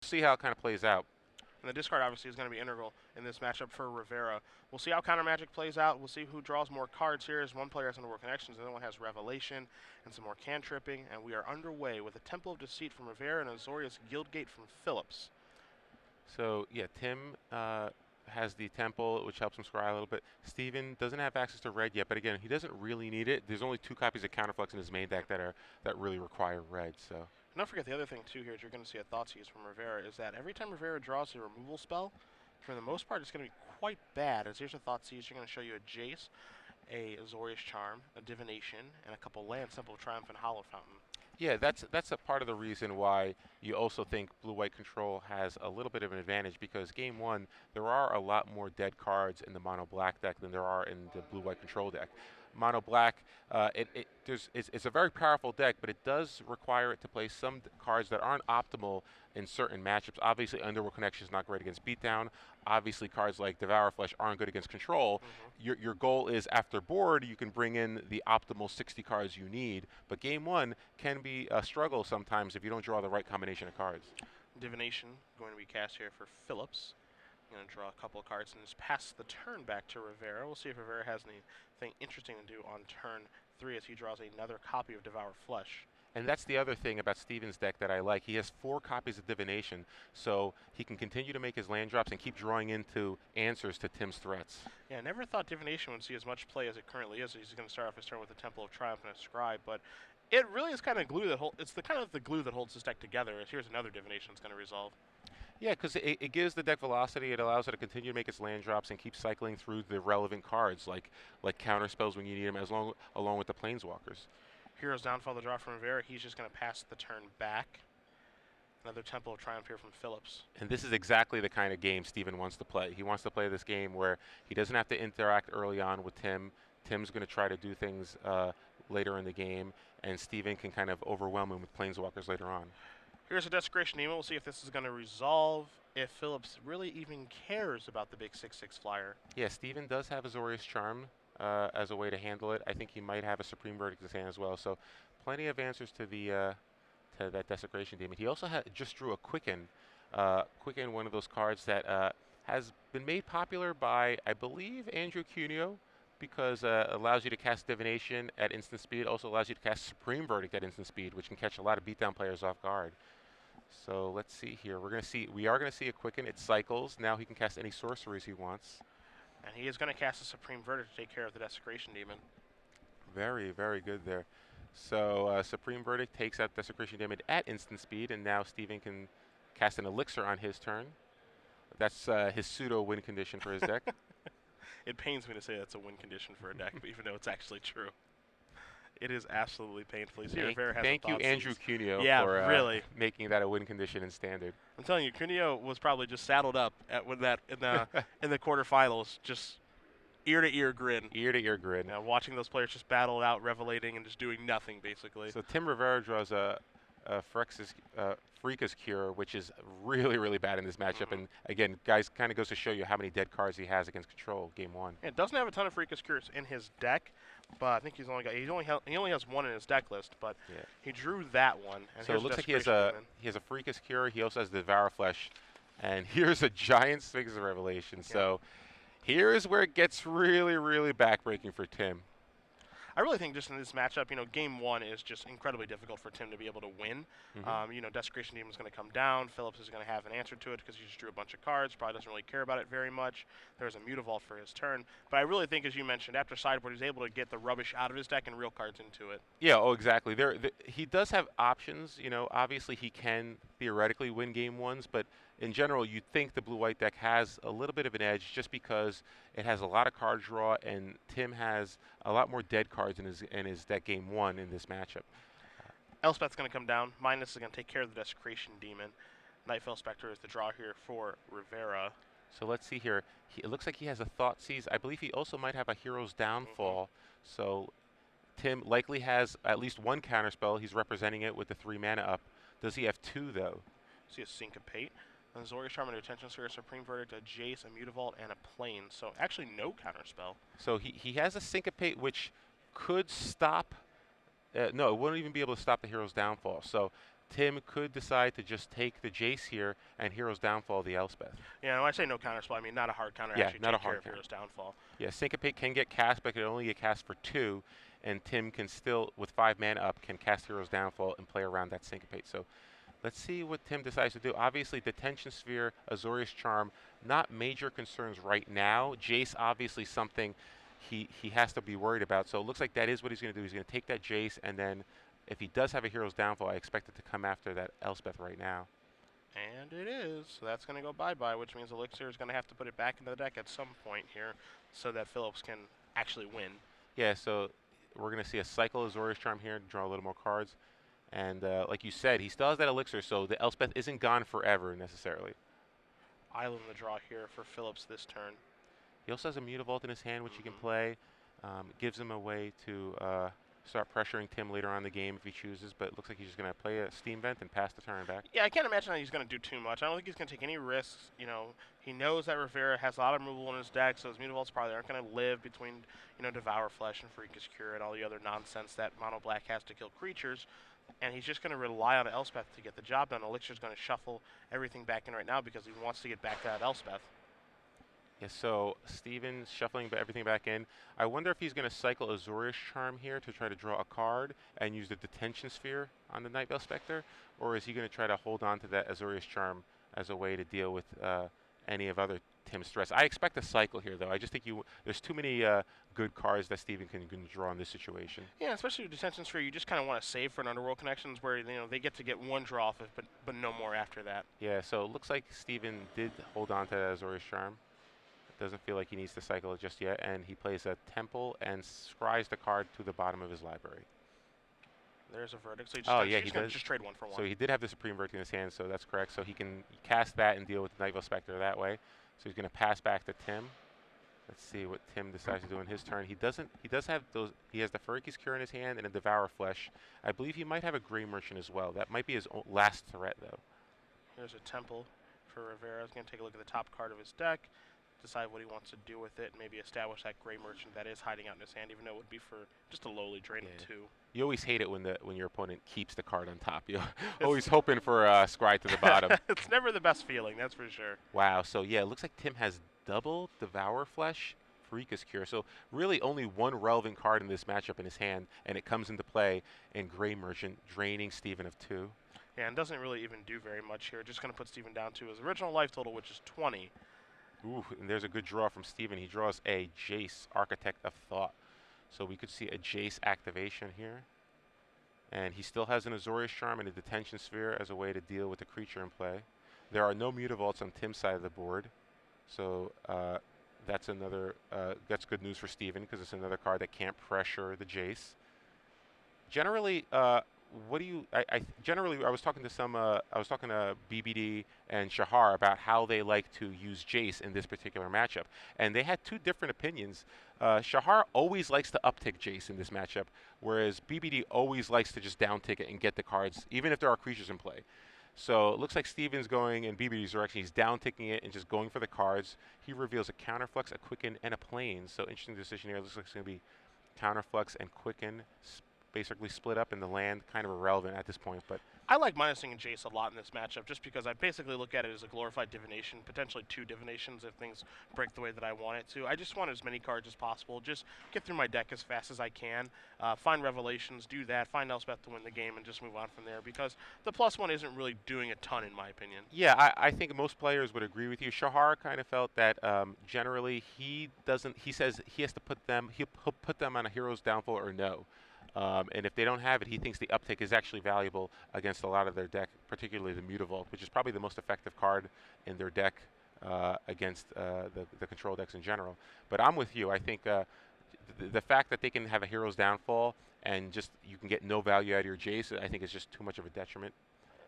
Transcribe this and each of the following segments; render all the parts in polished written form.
see how it kind of plays out. And the discard obviously is going to be integral in this matchup for Rivera. We'll see how Counter Magic plays out. We'll see who draws more cards here as one player has Underworld Connections, the other one has Revelation and some more cantripping. And we are underway with a Temple of Deceit from Rivera and Azorius Guildgate from Phillips. So yeah, Tim has the temple, which helps him scry a little bit. Steven doesn't have access to red yet, but again, he doesn't really need it. There's only 2 copies of Counterflux in his main deck that really require red. So. And don't forget the other thing too here is you're going to see a Thoughtseize from Rivera is that every time Rivera draws a removal spell, for the most part, it's going to be quite bad. As here's a Thoughtseize, you're going to show you a Jace, a Azorius Charm, a Divination, and a couple lands, Temple of Triumph, and Hollow Fountain. Yeah, that's a part of the reason why you also think blue-white control has a little bit of an advantage, because game 1 there are a lot more dead cards in the mono-black deck than there are in the blue-white control deck. Mono-black, it's a very powerful deck, but it does require it to play some cards that aren't optimal in certain matchups. Obviously, Underworld Connection is not great against beatdown. Obviously, cards like Devour Flesh aren't good against control. Your goal is after board, you can bring in the optimal 60 cards you need, but game 1 can be a struggle sometimes if you don't draw the right combination of cards. Divination going to be cast here for Phillips. Going to draw a couple of cards and just pass the turn back to Rivera. We'll see if Rivera has anything interesting to do on turn 3 as he draws another copy of Devour Flesh. And that's the other thing about Steven's deck that I like. He has 4 copies of Divination, so he can continue to make his land drops and keep drawing into answers to Tim's threats. Yeah, I never thought Divination would see as much play as it currently is. He's going to start off his turn with a Temple of Triumph and a Scribe, but it really is kind of glue that it's the kind of the glue that holds this deck together. Here's another Divination that's going to resolve. Yeah, because it gives the deck velocity. It allows it to continue to make its land drops and keep cycling through the relevant cards, like counter spells when you need them, along with the Planeswalkers. Hero's Downfall, the draw from Rivera. He's just going to pass the turn back. Another Temple of Triumph here from Phillips. And this is exactly the kind of game Steven wants to play. He wants to play this game where he doesn't have to interact early on with Tim. Tim's going to try to do things later in the game, and Steven can kind of overwhelm him with Planeswalkers later on. Here's a Desecration Demon. We'll see if this is going to resolve, if Phillips really even cares about the big 6/6 flyer. Yeah, Steven does have Azorius Charm as a way to handle it. I think he might have a Supreme Verdict in his hand as well. So plenty of answers to the to that Desecration Demon. He also just drew a Quicken. Quicken, one of those cards that has been made popular by, I believe, Andrew Cuneo, because it allows you to cast Divination at instant speed. Also allows you to cast Supreme Verdict at instant speed, which can catch a lot of beatdown players off guard. So let's see here. We are going to see a Quicken. It cycles. Now he can cast any sorceries he wants. And he is going to cast a Supreme Verdict to take care of the Desecration Demon. Very, very good there. So Supreme Verdict takes out Desecration Demon at instant speed, and now Steven can cast an Elixir on his turn. That's his pseudo win condition for his deck. It pains me to say that's a win condition for a deck, but even though it's actually true. It is absolutely painful. Thank you, Andrew Cuneo, for really making that a win condition in Standard. I'm telling you, Cuneo was probably just saddled up with that in the in the quarterfinals, just ear to ear grin. Ear to ear grin. Now watching those players just battle it out, revelating and just doing nothing basically. So Tim Rivera draws a Freaka's Cure, which is really, really bad in this matchup. And again, guys, kind of goes to show you how many dead cards he has against control. Game 1. Yeah, doesn't have a ton of Freaka's Cures in his deck, but I think he only has one in his deck list. But yeah, he drew that one. And so it looks like he has a Freaka's Cure. He also has the Devour Flesh, and here's a giant Sphinx of Revelation. Yeah. So here's where it gets really, really backbreaking for Tim. I really think just in this matchup, game 1 is just incredibly difficult for Tim to be able to win. Desecration Demon is going to come down. Phillips is going to have an answer to it because he just drew a bunch of cards. Probably doesn't really care about it very much. There's a Mutavault for his turn. But I really think, as you mentioned, after sideboard, he's able to get the rubbish out of his deck and real cards into it. Yeah, exactly. He does have options. Obviously he can theoretically win game 1s, but in general, you'd think the blue-white deck has a little bit of an edge just because it has a lot of card draw, and Tim has a lot more dead cards in his deck game 1 in this matchup. Elspeth's going to come down. Minus is going to take care of the Desecration Demon. Nightfell Spectre is the draw here for Rivera. So let's see here. It looks like he has a Thoughtseize. I believe he also might have a Hero's Downfall. So Tim likely has at least one counterspell. He's representing it with the 3 mana up. Does he have 2, though? See a Syncopate. And Azorius Charm, into Attention Sphere, Supreme Verdict, a Jace, a Mutavault, and a Plane. So actually no counterspell. So he has a Syncopate, which could stop. No, it wouldn't even be able to stop the Hero's Downfall. So Tim could decide to just take the Jace here and Hero's Downfall the Elspeth. Yeah, when I say no counterspell, I mean not a hard counter. Yeah, Actually not a take care hard of counter. Hero's Downfall. Yeah, Syncopate can get cast, but it can only get cast for 2, and Tim can still, with 5 mana up, can cast Hero's Downfall and play around that Syncopate. So let's see what Tim decides to do. Obviously, Detention Sphere, Azorius Charm, not major concerns right now. Jace, obviously something he has to be worried about. So it looks like that is what he's going to do. He's going to take that Jace, and then if he does have a Hero's Downfall, I expect it to come after that Elspeth right now. And it is. So that's going to go bye-bye, which means Elixir is going to have to put it back into the deck at some point here so that Phillips can actually win. Yeah, so we're going to see a cycle Azorius Charm here to draw a little more cards. And like you said, he still has that Elixir, so the Elspeth isn't gone forever necessarily. Island the draw here for Phillips this turn. He also has a Mutavault in his hand, which he can play. Gives him a way to start pressuring Tim later on in the game if he chooses, but it looks like he's just going to play a Steam Vent and pass the turn back. Yeah, I can't imagine that he's going to do too much. I don't think he's going to take any risks. You know, he knows that Rivera has a lot of removal in his deck, so his Mutavaults probably aren't going to live between, you know, Devour Flesh and Freakish Cure and all the other nonsense that Mono Black has to kill creatures. And he's just going to rely on Elspeth to get the job done. Elixir's going to shuffle everything back in right now because he wants to get back to that Elspeth. Yeah, so Steven's shuffling everything back in. I wonder if he's going to cycle Azorius Charm here to try to draw a card and use the Detention Sphere on the Night Veil Spectre, or is he going to try to hold on to that Azorius Charm as a way to deal with any of other Tim's threats? I expect a cycle here, though. I just think there's too many good cards that Steven can draw in this situation. Yeah, especially with Detention Sphere, you just kind of want to save for an Underworld Connections where, you know, they get to get one draw off it, but no more after that. Yeah, so it looks like Steven did hold on to that Azorius Charm. Doesn't feel like he needs to cycle it just yet, and he plays a Temple and scries the card to the bottom of his library. There's a Verdict. So he does. Just trade one for one. So he did have the Supreme Verdict in his hand, so that's correct. So he can cast that and deal with the Night Veil Spectre that way. So he's going to pass back to Tim. Let's see what Tim decides to do in his turn. He does have those. He has the Freakish Cure in his hand and a Devour Flesh. I believe he might have a Grey Merchant as well. That might be his last threat, though. Here's a Temple for Rivera. He's going to take a look at the top card of his deck, decide what he wants to do with it, and maybe establish that Grey Merchant that is hiding out in his hand, even though it would be for just a lowly drain of 2. You always hate it when your opponent keeps the card on top. You're always hoping for a scry to the bottom. It's never the best feeling, that's for sure. Wow, so yeah, it looks like Tim has double Devour Flesh, Freakish Cure. So really only one relevant card in this matchup in his hand, and it comes into play in Grey Merchant, draining Steven of 2. Yeah, and doesn't really even do very much here. Just going to put Steven down to his original life total, which is 20. Ooh, and there's a good draw from Steven. He draws a Jace, Architect of Thought. So we could see a Jace activation here. And he still has an Azorius Charm and a Detention Sphere as a way to deal with the creature in play. There are no Mutavaults on Tim's side of the board. So that's good news for Steven because it's another card that can't pressure the Jace. Generally, generally, I was talking to BBD and Shahar about how they like to use Jace in this particular matchup, and they had two different opinions. Shahar always likes to uptick Jace in this matchup, whereas BBD always likes to just downtick it and get the cards, even if there are creatures in play. So it looks like Steven's going in BBD's direction. He's downticking it and just going for the cards. He reveals a Counterflux, a Quicken, and a Plane. So interesting decision here. It looks like it's going to be Counterflux and Quicken, basically split up in the land, kind of irrelevant at this point. But I like minusing Jace a lot in this matchup just because I basically look at it as a glorified divination, potentially 2 divinations if things break the way that I want it to. I just want as many cards as possible, just get through my deck as fast as I can, find Revelations, do that, find Elspeth to win the game, and just move on from there because the +1 isn't really doing a ton in my opinion. Yeah, I think most players would agree with you. Shahar kind of felt that generally he says he has to he'll put them on a Hero's Downfall or no. And if they don't have it, he thinks the uptick is actually valuable against a lot of their deck, particularly the Mutavault, which is probably the most effective card in their deck against the control decks in general. But I'm with you. I think the fact that they can have a Hero's Downfall and just you can get no value out of your Jace, I think is just too much of a detriment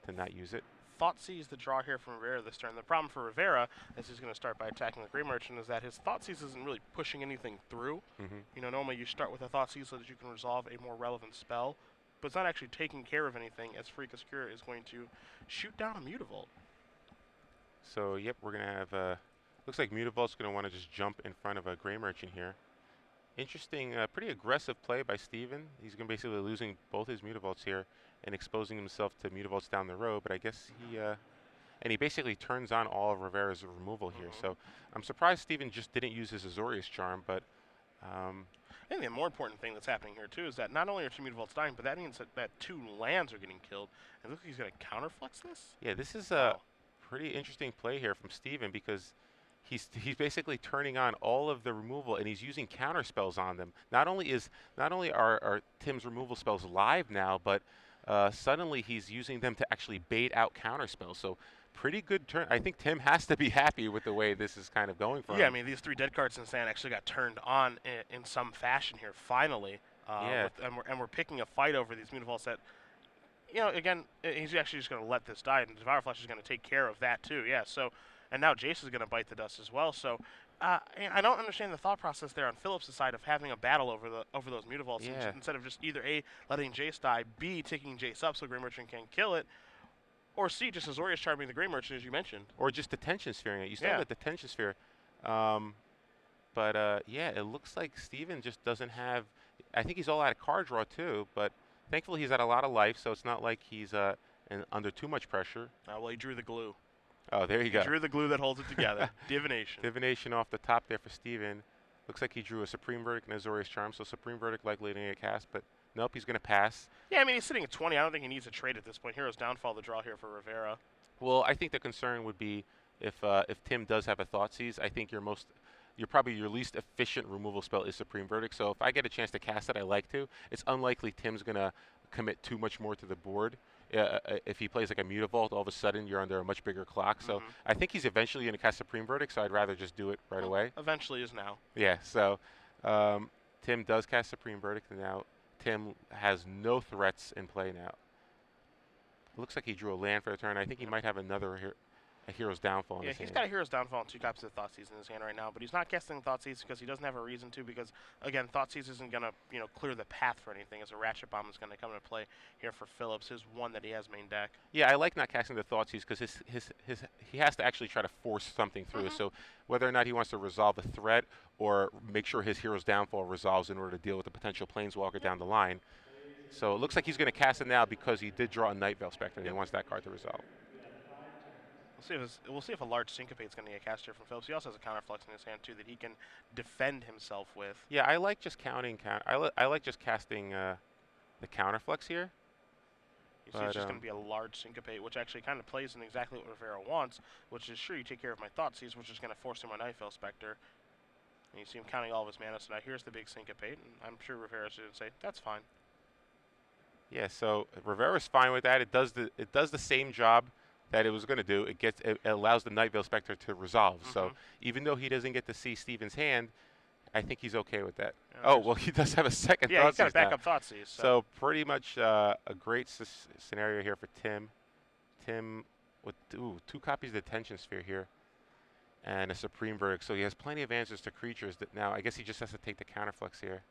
to not use it. Thoughtseize the draw here from Rivera this turn. The problem for Rivera, as he's going to start by attacking the Grey Merchant, is that his Thoughtseize isn't really pushing anything through. You know, normally you start with a Thoughtseize so that you can resolve a more relevant spell, but it's not actually taking care of anything, as Freakish Cure is going to shoot down a Mutavault. So, yep, we're going to have looks like Mutavault's going to want to just jump in front of a Grey Merchant here. Interesting, pretty aggressive play by Steven. He's going to basically losing both his Mutavaults here and exposing himself to Mutavaults down the road. But I guess he basically turns on all of Rivera's removal here. So I'm surprised Steven just didn't use his Azorius Charm, but I think the more important thing that's happening here too is that not only are 2 Mutavaults dying, but that means that 2 lands are getting killed. And look, he's going to counterflex this. yeah, this is a pretty interesting play here from Steven because he's basically turning on all of the removal and he's using counter spells on them. Not only are Tim's removal spells live now, but suddenly he's using them to actually bait out counter spells. So pretty good turn. I think Tim has to be happy with the way this is kind of going for him. Yeah, I mean, these 3 dead cards in Sand actually got turned on in some fashion here, finally. Yeah. And we're picking a fight over these Mutavaults that, again, he's actually just going to let this die, and Devour Flesh is going to take care of that too. Yeah, so, and now Jace is going to bite the dust as well. So, I don't understand the thought process there on Phillips' side of having a battle over those Mutavaults instead of just either A, letting Jace die, B, taking Jace up so Grey Merchant can kill it, or C, just Azorius charming the Grey Merchant, as you mentioned. Or just detention sphering it. You still have the detention sphere. But yeah, it looks like Steven just doesn't have... I think he's all out of card draw too, but thankfully he's had a lot of life, so it's not like he's under too much pressure. Well, he drew the glue. Oh, there you go. He drew the glue that holds it together. Divination. Divination off the top there for Steven. Looks like he drew a Supreme Verdict and Azorius Charm, so Supreme Verdict likely to get cast, but nope, he's going to pass. Yeah, I mean, he's sitting at 20. I don't think he needs a trade at this point. Hero's Downfall the draw here for Rivera. Well, I think the concern would be if Tim does have a Thoughtseize, I think probably your least efficient removal spell is Supreme Verdict. So if I get a chance to cast it, I like to. It's unlikely Tim's going to commit too much more to the board. If he plays like a Mutavault, all of a sudden you're under a much bigger clock. So I think he's eventually going to cast Supreme Verdict, so I'd rather just do it right away. Eventually is now. Yeah, so Tim does cast Supreme Verdict, and now Tim has no threats in play now. It looks like he drew a land for the turn. I think he might have another a Hero's Downfall in his hand. Yeah, he's got a Hero's Downfall and 2 copies of Thoughtseize in his hand right now, but he's not casting Thoughtseize because he doesn't have a reason to, because, again, Thoughtseize isn't going to, clear the path for anything, as a Ratchet Bomb is going to come into play here for Phillips, his one that he has main deck. Yeah, I like not casting the Thoughtseize because he has to actually try to force something through. So whether or not he wants to resolve a threat or make sure his Hero's Downfall resolves in order to deal with the potential Planeswalker down the line. So it looks like he's going to cast it now because he did draw a Night Veil Spectre and he wants that card to resolve. We'll see if a large Syncopate is going to get cast here from Phillips. He also has a Counterflux in his hand too that he can defend himself with. Yeah, I like just I like just casting the Counterflux here. You see, it's just going to be a large Syncopate, which actually kind of plays in exactly what Rivera wants, which is sure you take care of my Thoughtseize, which is going to force him a Night Veil Spectre. And you see him counting all of his mana. So now here's the big Syncopate, and I'm sure Rivera's going to say that's fine. Yeah, so Rivera's fine with that. It does the same job that it was going to do. It allows the Night Veil Spectre to resolve. So even though he doesn't get to see Steven's hand, I think he's okay with that. Yeah, well, he does have a second Thoughtseize. Yeah, he's got a backup Thoughtseize. So pretty much a great scenario here for Tim. Tim with 2 copies of the Detention Sphere here and a Supreme Verdict. So he has plenty of answers to creatures that now I guess he just has to take the Counterflux here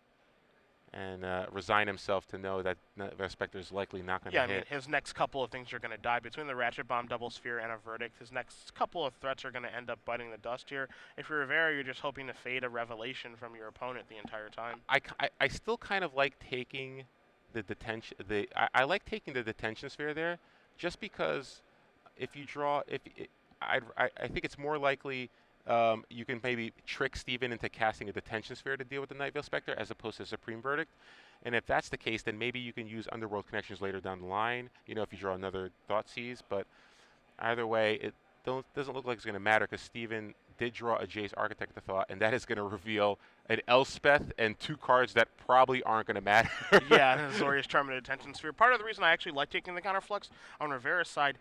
and resign himself to know that Veil Spectre is likely not going to hit. Yeah, I mean, his next couple of things are going to die. Between the Ratchet Bomb, Double Sphere, and a Verdict, his next couple of threats are going to end up biting the dust here. If you're Rivera, you're just hoping to fade a Revelation from your opponent the entire time. I still kind of like taking the detention. I like taking the Detention Sphere there, just because if you draw, I think it's more likely you can maybe trick Steven into casting a Detention Sphere to deal with the Night Veil Spectre as opposed to Supreme Verdict. And if that's the case, then maybe you can use Underworld Connections later down the line, if you draw another Thoughtseize. But either way, it doesn't look like it's going to matter because Steven did draw a Jace Architect of Thought, and that is going to reveal an Elspeth and 2 cards that probably aren't going to matter. Yeah, and Azorius Charm and Detention Sphere. Part of the reason I actually like taking the Counterflux on Rivera's side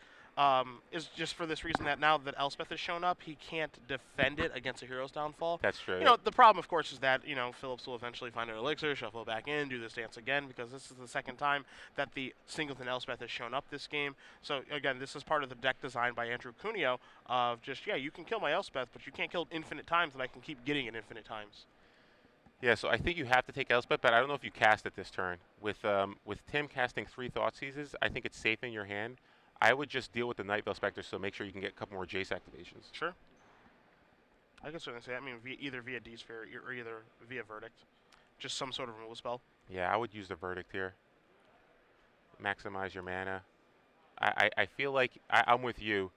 is just for this reason that now that Elspeth has shown up, he can't defend it against a Hero's Downfall. That's true. The problem, of course, is that, Phillips will eventually find an Elixir, shuffle it back in, do this dance again, because this is the second time that the Singleton Elspeth has shown up this game. So, again, this is part of the deck design by Andrew Cuneo of just, you can kill my Elspeth, but you can't kill it infinite times, and I can keep getting it infinite times. Yeah, so I think you have to take Elspeth, but I don't know if you cast it this turn. With Tim casting 3 Thoughtseizes, I think it's safe in your hand. I would just deal with the Night Veil Spectre, so make sure you can get a couple more Jace activations. Sure. I can certainly say that. I mean, either via D-Sphere or either via Verdict. Just some sort of removal spell. Yeah, I would use the Verdict here. Maximize your mana. I feel like I'm with you.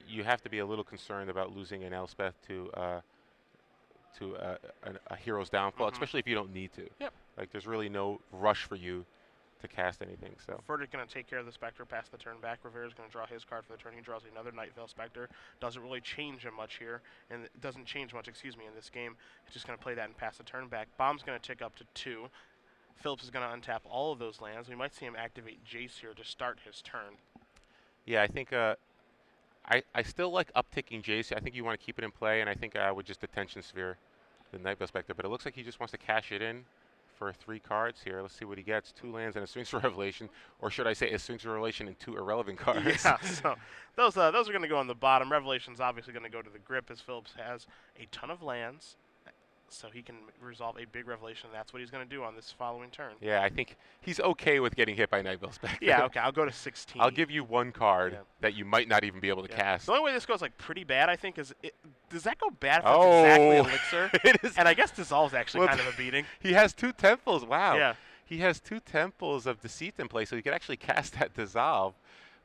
You have to be a little concerned about losing an Elspeth to a Hero's Downfall, especially if you don't need to. Yep. Like, there's really no rush for you to cast anything. So Verdict going to take care of the Spectre, pass the turn back. Rivera's going to draw his card for the turn. He draws another Night Veil Spectre. Doesn't really change him much here, and it doesn't change much, excuse me, in this game. It's just going to play that and pass the turn back. Bomb's going to tick up to 2. Phillips is going to untap all of those lands. We might see him activate Jace here to start his turn. yeah, I think I still like upticking Jace. I think you want to keep it in play, and I think I would just Detention Sphere the Night Veil Spectre. But it looks like he just wants to cash it in for 3 cards here. Let's see what he gets. 2 lands and a Sphinx Revelation, or should I say a Sphinx Revelation and 2 irrelevant cards. Yeah, so those are going to go on the bottom. Revelation's obviously going to go to the grip, as Phillips has a ton of lands, so he can resolve a big Revelation. That's what he's going to do on this following turn. Yeah, I think he's okay with getting hit by Night Veil Spectre. Yeah, okay, I'll go to 16. I'll give you 1 card that you might not even be able to cast. The only way this goes like pretty bad, I think, is does that go bad if it's exactly Elixir? It is. And I guess Dissolve's actually kind of a beating. He has 2 Temples. Wow. Yeah. He has 2 Temples of Deceit in play, so he could actually cast that Dissolve.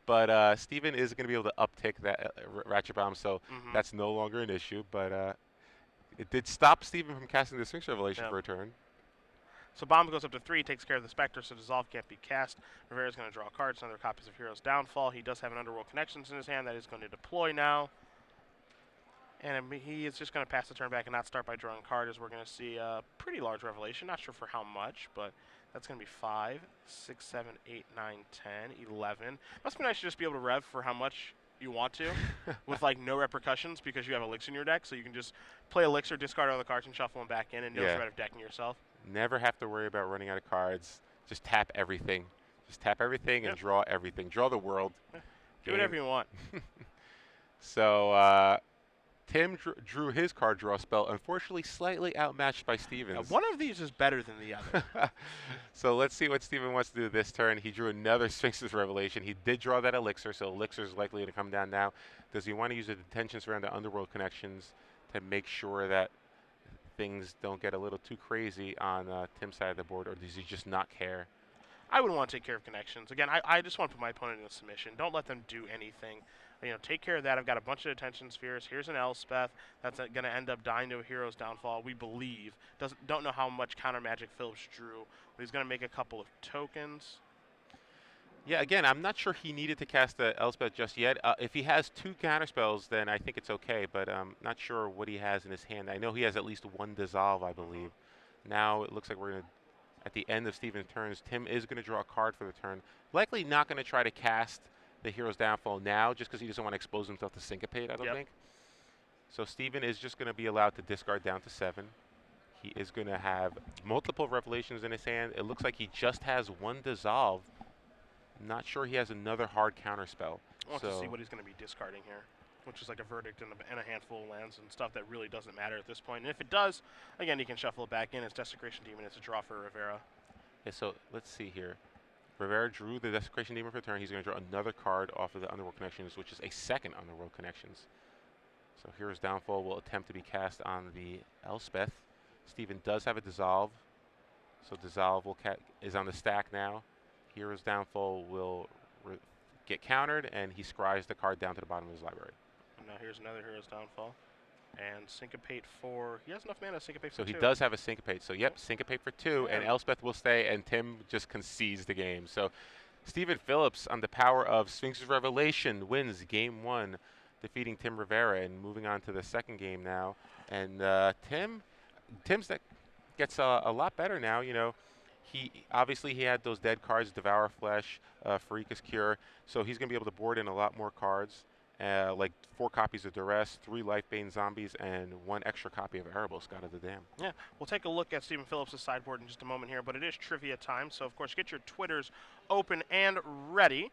But Steven is going to be able to uptick that Ratchet Bomb, so that's no longer an issue. But it did stop Steven from casting the Sphinx Revelation for a turn. So Bomb goes up to 3, takes care of the Spectre, so Dissolve can't be cast. Rivera's going to draw cards, another copies of Hero's Downfall. He does have an Underworld Connections in his hand that he's going to deploy now. And he is just going to pass the turn back and not start by drawing a card, as we're going to see a pretty large Revelation. Not sure for how much, but that's going to be 5, 6, 7, 8, 9, 10, 11. Must be nice to just be able to rev for how much you want to with like no repercussions, because you have Elixir in your deck, so you can just play Elixir, discard all the cards, and shuffle them back in, and no threat of decking yourself. Never have to worry about running out of cards. Just tap everything. Just tap everything and draw everything. Draw the world. Do whatever you want. So Tim drew his card draw spell, unfortunately slightly outmatched by Steven's. One of these is better than the other. So let's see what Steven wants to do this turn. He drew another Sphinx's Revelation. He did draw that Elixir, so Elixir is likely to come down now. Does he want to use the Detentions around the Underworld Connections to make sure that things don't get a little too crazy on Tim's side of the board, or does he just not care? I would want to take care of Connections. Again, I just want to put my opponent in a submission. Don't let them do anything. Take care of that. I've got a bunch of Detention Spheres. Here's an Elspeth that's going to end up dying to a Hero's Downfall, we believe. Don't know how much counter magic Phillips drew, but he's going to make a couple of tokens. Yeah, again, I'm not sure he needed to cast the Elspeth just yet. If he has 2 counterspells, then I think it's okay, but I'm not sure what he has in his hand. I know he has at least 1 Dissolve, I believe. Now it looks like we're going to, at the end of Steven's turns, Tim is going to draw a card for the turn. Likely not going to try to cast the Hero's Downfall now, just because he doesn't want to expose himself to Syncopate, I don't think. So Steven is just going to be allowed to discard down to 7. He is going to have multiple Revelations in his hand. It looks like he just has 1 Dissolve. Not sure he has another hard counterspell. I want to see what he's going to be discarding here, which is like a Verdict and a handful of lands and stuff that really doesn't matter at this point. And if it does, again, he can shuffle it back in. It's Desecration Demon. It's a draw for Rivera. Yeah, so let's see here. Rivera drew the Desecration Demon for turn. He's going to draw another card off of the Underworld Connections, which is a second Underworld Connections. So Hero's Downfall will attempt to be cast on the Elspeth. Steven does have a Dissolve, so Dissolve is on the stack now. Hero's Downfall will get countered, and he scries the card down to the bottom of his library. And now here's another Hero's Downfall. And Syncopate for... He has enough mana to Syncopate for 2. So he does have a Syncopate. So, yep, Syncopate for 2, and Elspeth will stay, and Tim just concedes the game. So Steven Phillips, on the power of Sphinx's Revelation, wins Game 1, defeating Tim Rivera, and moving on to the second game now. And Tim's deck gets a lot better now, He obviously he had those dead cards, Devour Flesh, Pharika's Cure, so he's going to be able to board in a lot more cards, like 4 copies of Duress, 3 Lifebane Zombies, and 1 extra copy of Erebos, God of the Dam. Yeah, we'll take a look at Steven Phillips' sideboard in just a moment here, but it is trivia time, so of course get your Twitters open and ready.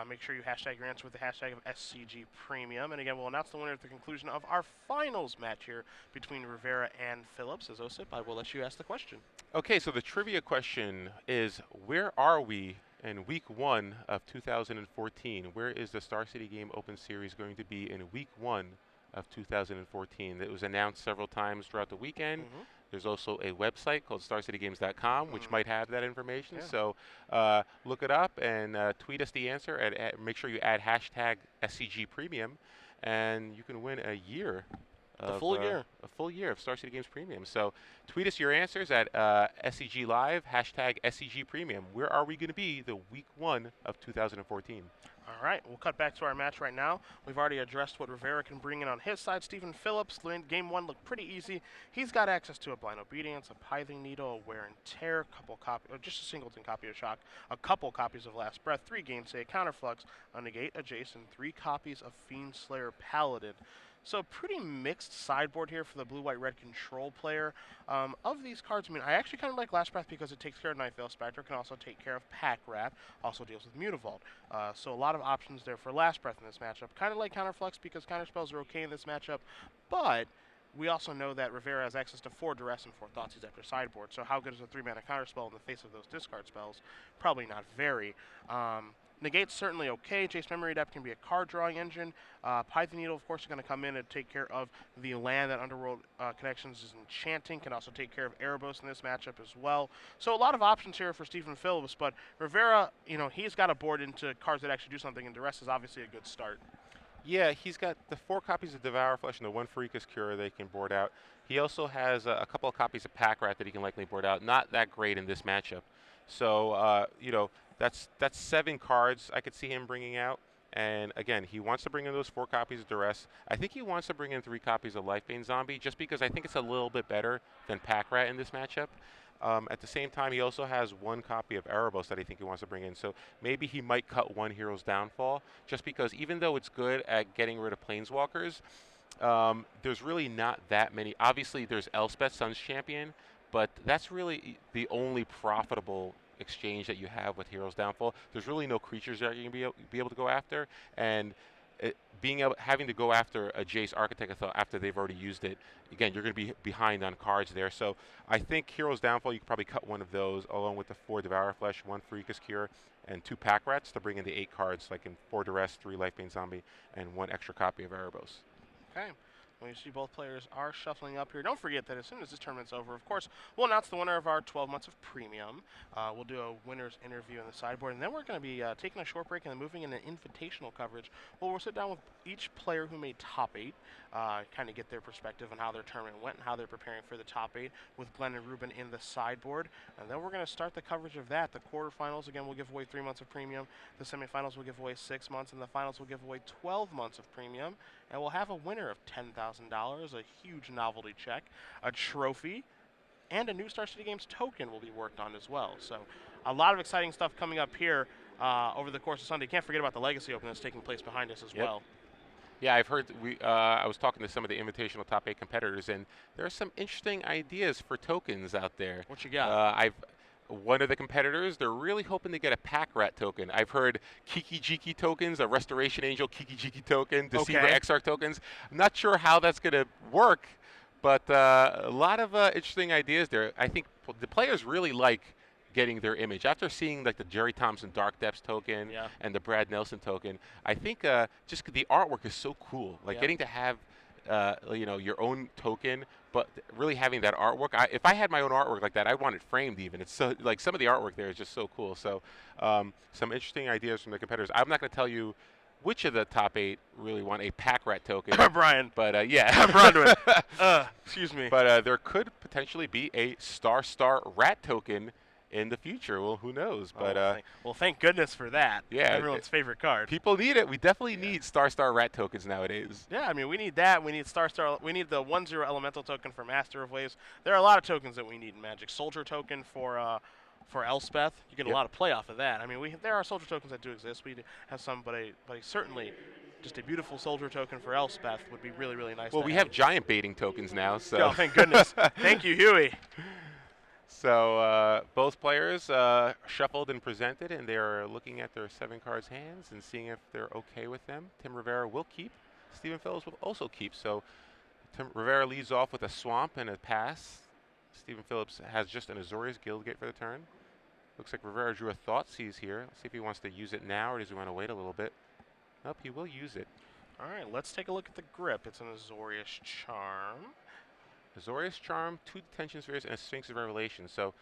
Make sure you hashtag your answer with the hashtag of SCG Premium, and again, we'll announce the winner at the conclusion of our finals match here between Rivera and Phillips. As Osip, I will let you ask the question. Okay, so the trivia question is, where are we in Week 1 of 2014? Where is the Star City Game Open Series going to be in Week 1 of 2014? It was announced several times throughout the weekend. There's also a website called StarCityGames.com, which might have that information. Yeah. So look it up and tweet us the answer. Make sure you add hashtag SCG Premium, and you can win a year The of full year. a full year of Star City Games Premium. So tweet us your answers at SCG Live, hashtag SCG Premium. Where are we going to be the week 1 of 2014? All right, we'll cut back to our match right now. We've already addressed what Rivera can bring in on his side. Stephen Phillips, game 1 looked pretty easy. He's got access to a Blind Obedience, a Pithing Needle, a Wear and Tear, or just a singleton copy of Shock, a couple copies of Last Breath, 3 Gainsay, a Counterflux, a Negate, a Jason, 3 copies of Fiend Slayer Paladin. So pretty mixed sideboard here for the blue-white-red control player. Of these cards, I mean, I actually kind of like Last Breath because it takes care of Night Veil Spectre, can also take care of Pack Rat, also deals with Mutavault. So a lot of options there for Last Breath in this matchup. Kind of like Counterflux because counterspells are okay in this matchup, but we also know that Rivera has access to 4 Duress and 4 Thoughtseize after sideboard, so how good is a 3-mana counterspell in the face of those discard spells? Probably not very. Negate's certainly okay. Jace Memory Depth can be a card drawing engine. Python Needle, of course, is going to come in and take care of the land that Underworld Connections is enchanting. Can also take care of Erebos in this matchup as well. So a lot of options here for Stephen Phillips, but Rivera, he's got a board into cards that actually do something, and Duress is obviously a good start. Yeah, he's got the 4 copies of Devour Flesh and the 1 Freakus Cure they can board out. He also has a couple of copies of Pack Rat that he can likely board out. Not that great in this matchup. So, that's 7 cards I could see him bringing out. And again, he wants to bring in those 4 copies of Duress. I think he wants to bring in 3 copies of Lifebane Zombie, just because I think it's a little bit better than Pack Rat in this matchup. At the same time, he also has 1 copy of Erebos that I think he wants to bring in. So maybe he might cut 1 Hero's Downfall, just because even though it's good at getting rid of Planeswalkers, there's really not that many. Obviously, there's Elspeth, Sun's Champion, but that's really the only profitable exchange that you have with Hero's Downfall. There's really no creatures that you can be able to go after, and having to go after a Jace Architect after they've already used it, again, you're going to be behind on cards there. So I think Hero's Downfall, you could probably cut 1 of those, along with the 4 Devour Flesh, 1 Freakus Cure, and 2 Pack Rats to bring in the 8 cards, like in 4 Duress, 3 Lifebane Zombie, and 1 extra copy of Erebos. Okay. Well, you see both players are shuffling up here. Don't forget that as soon as this tournament's over, of course, we'll announce the winner of our 12 months of premium. We'll do a winner's interview on the sideboard, and then we're going to be taking a short break and then moving into invitational coverage. Well, we'll sit down with each player who made top 8, kind of get their perspective on how their tournament went and how they're preparing for the top 8 with Glenn and Ruben in the sideboard. And then we're going to start the coverage of that. The quarterfinals, again, will give away 3 months of premium. The semifinals will give away 6 months, and the finals will give away 12 months of premium. And we'll have a winner of $10,000, a huge novelty check, a trophy, and a new Star City Games token will be worked on as well. So a lot of exciting stuff coming up here over the course of Sunday. Can't forget about the Legacy Open that's taking place behind us as well. Yeah, I've heard. I was talking to some of the invitational top 8 competitors, and there are some interesting ideas for tokens out there. What you got? One of the competitors, they're really hoping to get a Pack Rat token. I've heard Kiki Jiki tokens, a Restoration Angel Kiki Jiki token, Deceiver Exarch tokens. I'm not sure how that's going to work, but a lot of interesting ideas there. I think the players really like getting their image. After seeing like the Jerry Thompson Dark Depths token and the Brad Nelson token, I think just the artwork is so cool. Like getting to have your own token, but really having that artwork. If I had my own artwork like that, I'd want it framed even. It's so, like, some of the artwork there is just so cool. So some interesting ideas from the competitors. I'm not going to tell you which of the top 8 really want a Pack Rat token. Brian. But yeah. Brian, excuse me. But there could potentially be a Star Rat token in the future. Well, who knows? But thank goodness for that. Yeah, everyone's favorite card. People need it. We definitely need Star Rat tokens nowadays. Yeah, I mean, we need that. We need We need the 1/0 elemental token for Master of Waves. There are a lot of tokens that we need in Magic. Soldier token for Elspeth. You get a lot of play off of that. I mean, there are soldier tokens that do exist. We have some, but certainly just a beautiful soldier token for Elspeth would be really, really nice. Well, we have giant baiting tokens now. So. Oh, thank goodness. Thank you, Huey. So both players shuffled and presented, and they're looking at their 7 cards hands and seeing if they're okay with them. Tim Rivera will keep. Stephen Phillips will also keep. So Tim Rivera leads off with a Swamp and a pass. Stephen Phillips has just an Azorius Guildgate for the turn. Looks like Rivera drew a Thoughtseize here. Let's see if he wants to use it now, or does he want to wait a little bit? Nope, he will use it. All right, let's take a look at the grip. It's an Azorius Charm. Azorius Charm, 2 Detention Spheres, and a Sphinx of Revelation. So